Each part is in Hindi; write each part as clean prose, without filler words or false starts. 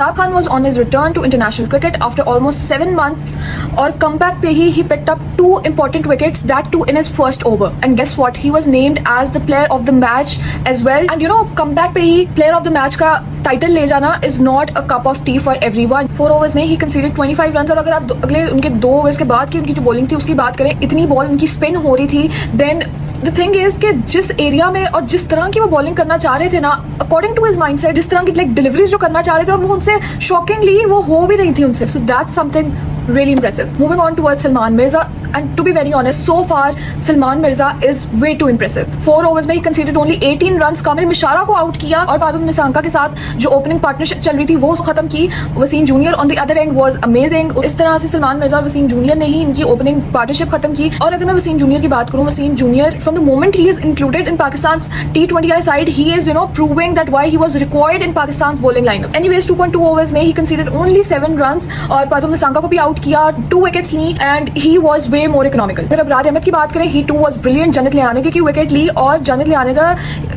Shahab Khan was on his return to international cricket after almost 7 months और comeback पे ही he picked up 2 important wickets, that too in his first over. And guess what? He was named as the player of the match as well. And you know, comeback पे ही player of the match का टाइटल ले जाना is not a cup of tea for everyone. 4 overs में he conceded 25 runs और अगर आप अगले उनके 2 overs के बाद की उनकी जो बॉलिंग थी उसकी बात करें, इतनी बॉल उनकी स्पिन हो रही थी. देन द थिंग इज कि जिस एरिया में और जिस तरह की वो बॉलिंग करना चाह रहे थे ना, अकॉर्डिंग टू हिज माइंडसेट, जिस तरह की लाइक डिलीवरीज जो करना चाह रहे थे और वो उनसे शॉकिंगली वो हो भी रही थी उनसे. So that's something really impressive. Moving on towards Salman Mirza, and to be very honest, so far Salman Mirza is way too impressive. 4 overs में he conceded only 18 runs, कामिल मिशारा को आउट किया और पादुम निसांका के साथ जो ओपनिंग पार्टनरशिप चल रही थी वो खत्म की. Wasim junior on the other end was amazing. इस तरह से सलमान मिर्जा और वसीम जूनियर ने ही इनकी ओपनिंग पार्टनरशिप खत्म की. और अगर मैं वसीम जूनियर की बात करूं, Wasim junior from the moment he is included in Pakistan T20I side, he is proving that why he was required in Pakistan bowling lineup. Anyways 2.2 overs में ही कंसीडर्ड ओनली 7 रन्स और पादुम निसांका को भी आउट किया, 2 विकेट्स ली and he was way more economical. फिर अब राज अहमद की बात करें, ही टू वाज ब्रिलियंट. जन्नत लियाने की विकेट ली और जन्नत लियाने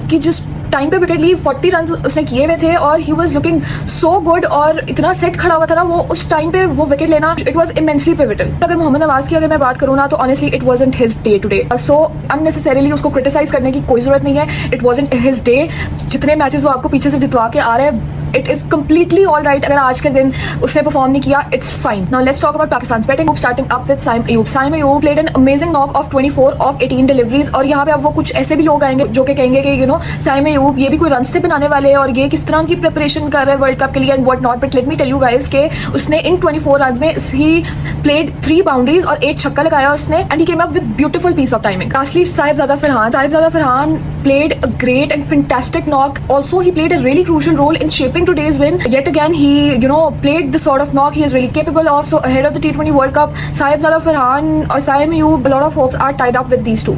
की जिस टाइम पे विकेट ली 40 रन उसने किए हुए थे और he was looking so good और इतना सेट खड़ा हुआ था ना वो, उस टाइम पे वो विकेट लेना, इट वाज इमेंसली पिवटल. अगर मोहम्मद नवाज की अगर मैं बात करूँ ना तो honestly it wasn't his day today. So unnecessarily उसको क्रिटिसाइज करने की कोई जरूरत नहीं है. It wasn't his day. जितने मैचेस वो आपको पीछे से जितवा के आ रहे हैं, it is completely all right. अगर आज के दिन उसने परफॉर्म नहीं किया, it's fine. Now let's talk about Pakistan batting, starting up with Saim Ayub. Saim Ayub played an amazing knock of 24 of 18 deliveries. और यहाँ पे अब वो कुछ ऐसे भी लोग आएंगे जो कि कहेंगे कि साइम अयूब ये भी कोई रन बनाने वाले हैं और ये किस तरह की प्रिपरेशन कर रहे हैं वर्ल्ड कप के लिए and what not. But let me tell you guys के उसने इन 24 रन में ही प्लेड 3 बाउंड्रीज और 1 छक्का लगाया उसने and he came up with beautiful piece of timing. Lastly Sahibzada Farhan played a great and fantastic knock. Also, he played a really crucial role in shaping today's win. Yet again, he, played the sort of knock he is really capable of. So ahead of the T20 World Cup, Saibzada Farhan or Saim Ayub, a lot of hopes are tied up with these two.